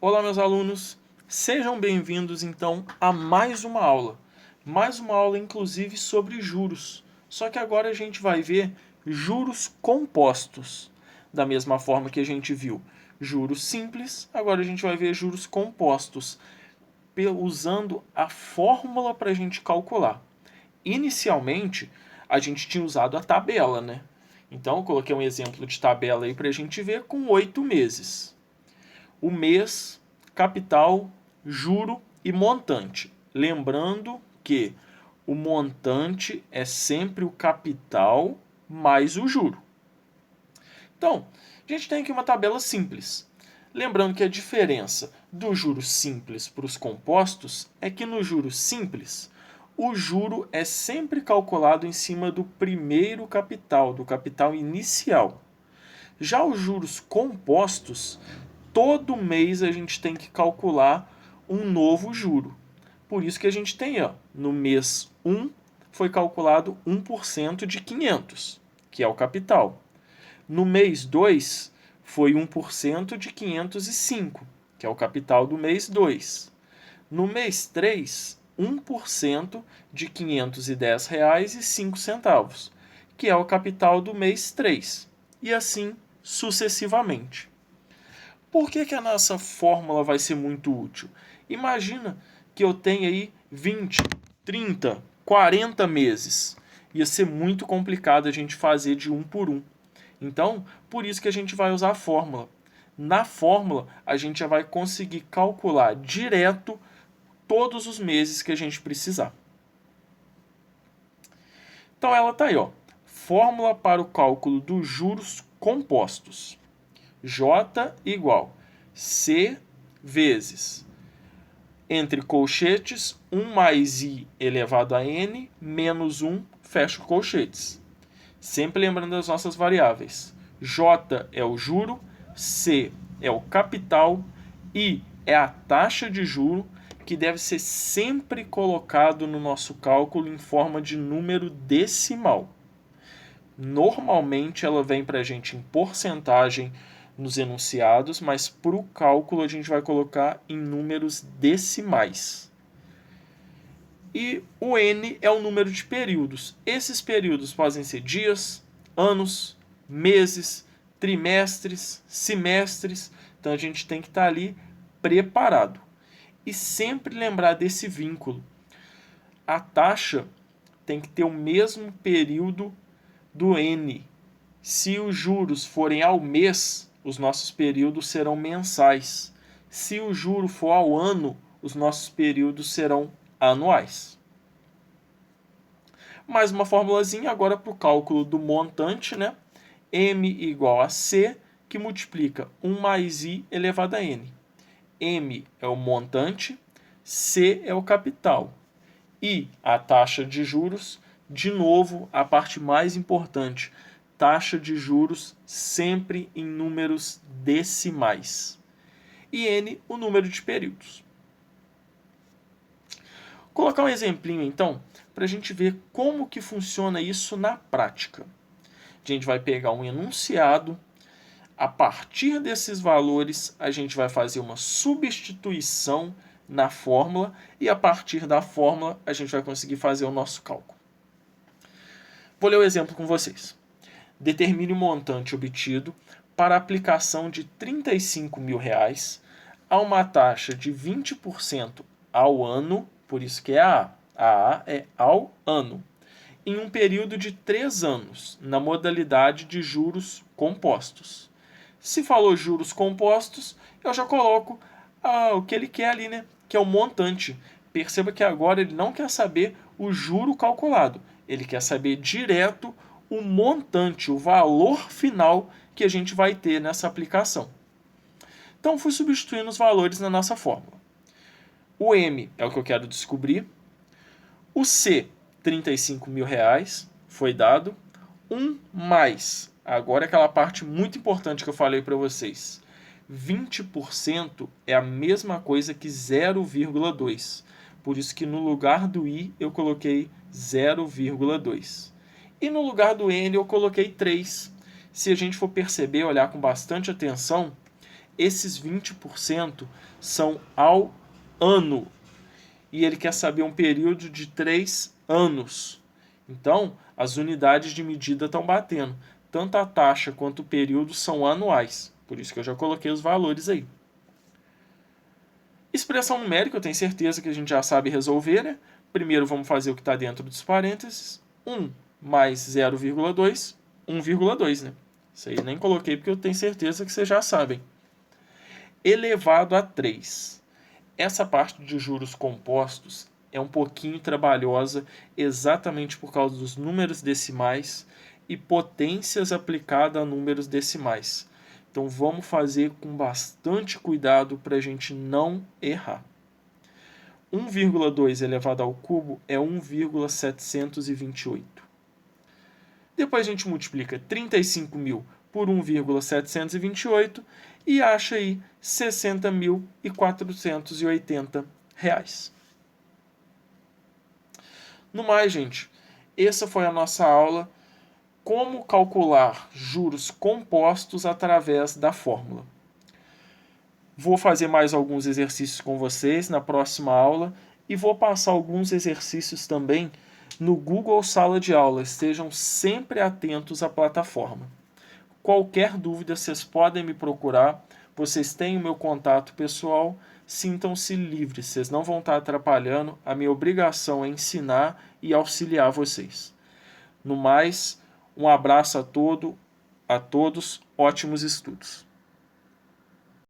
Olá, meus alunos, sejam bem-vindos então a mais uma aula. Mais uma aula, inclusive, sobre juros. Só que agora a gente vai ver juros compostos. Da mesma forma que a gente viu juros simples, agora a gente vai ver juros compostos, usando a fórmula para a gente calcular. Inicialmente, a gente tinha usado a tabela, né? Então, eu coloquei um exemplo de tabela aí para a gente ver com 8 meses. O mês, capital, juro e montante. Lembrando que o montante é sempre o capital mais o juro. Então, a gente tem aqui uma tabela simples. Lembrando que a diferença do juro simples para os compostos é que no juro simples, o juro é sempre calculado em cima do primeiro capital, do capital inicial. Já os juros compostos, todo mês a gente tem que calcular um novo juro. Por isso que a gente tem, ó, no mês 1 foi calculado 1% de 500, que é o capital. No mês 2 foi 1% de 505, que é o capital do mês 2. No mês 3, 1% de R$ 510,05, que é o capital do mês 3. E assim sucessivamente. Por que a nossa fórmula vai ser muito útil? Imagina que eu tenha aí 20, 30, 40 meses. Ia ser muito complicado a gente fazer de um por um. Então, por isso que a gente vai usar a fórmula. Na fórmula, a gente já vai conseguir calcular direto todos os meses que a gente precisar. Então, ela está aí, ó. Fórmula para o cálculo dos juros compostos. J igual C vezes, entre colchetes, 1 mais I elevado a N, menos 1, fecha colchetes. Sempre lembrando das nossas variáveis. J é o juro, C é o capital, I é a taxa de juro, que deve ser sempre colocado no nosso cálculo em forma de número decimal. Normalmente ela vem para a gente em porcentagem nos enunciados, mas para o cálculo a gente vai colocar em números decimais. E o N é o número de períodos. Esses períodos podem ser dias, anos, meses, trimestres, semestres. Então a gente tem que estar ali preparado. E sempre lembrar desse vínculo. A taxa tem que ter o mesmo período do N. Se os juros forem ao mês, os nossos períodos serão mensais. Se o juro for ao ano, os nossos períodos serão anuais. Mais uma formulazinha agora para o cálculo do montante, né? M igual a C, que multiplica 1 mais I elevado a N. M é o montante, C é o capital. I, a taxa de juros, de novo, a parte mais importante, taxa de juros sempre em números decimais. E N, o número de períodos. Vou colocar um exemplinho, então, para a gente ver como que funciona isso na prática. A gente vai pegar um enunciado, a partir desses valores, a gente vai fazer uma substituição na fórmula e a partir da fórmula a gente vai conseguir fazer o nosso cálculo. Vou ler o exemplo com vocês. Determine o montante obtido para a aplicação de R$ 35 mil a uma taxa de 20% ao ano, por isso que é a A é ao ano, em um período de 3 anos, na modalidade de juros compostos. Se falou juros compostos, eu já coloco o que ele quer ali, né? Que é o montante. Perceba que agora ele não quer saber o juro calculado. Ele quer saber direto o montante, o valor final que a gente vai ter nessa aplicação. Então, fui substituindo os valores na nossa fórmula. O M é o que eu quero descobrir. O C, R$ 35 mil, foi dado. 1 mais, agora é aquela parte muito importante que eu falei para vocês. 20% é a mesma coisa que 0,2. Por isso que no lugar do I eu coloquei 0,2. E no lugar do N eu coloquei 3. Se a gente for perceber, olhar com bastante atenção, esses 20% são ao ano. E ele quer saber um período de 3 anos. Então, as unidades de medida estão batendo. Tanto a taxa quanto o período são anuais. Por isso que eu já coloquei os valores aí. Expressão numérica, eu tenho certeza que a gente já sabe resolver, né? Primeiro vamos fazer o que está dentro dos parênteses. 1 mais 0,2, 1,2, né? Isso aí nem coloquei porque eu tenho certeza que vocês já sabem. Elevado a 3. Essa parte de juros compostos é um pouquinho trabalhosa exatamente por causa dos números decimais e potências aplicadas a números decimais. Então vamos fazer com bastante cuidado para a gente não errar. 1,2 elevado ao cubo é 1,728. Depois a gente multiplica 35.000 por 1,728 e acha aí R$ 60.480. No mais, gente, essa foi a nossa aula como calcular juros compostos através da fórmula. Vou fazer mais alguns exercícios com vocês na próxima aula e vou passar alguns exercícios também no Google Sala de Aula. Estejam sempre atentos à plataforma. Qualquer dúvida, vocês podem me procurar. Vocês têm o meu contato pessoal. Sintam-se livres. Vocês não vão estar atrapalhando. A minha obrigação é ensinar e auxiliar vocês. No mais, um abraço a todos. Ótimos estudos.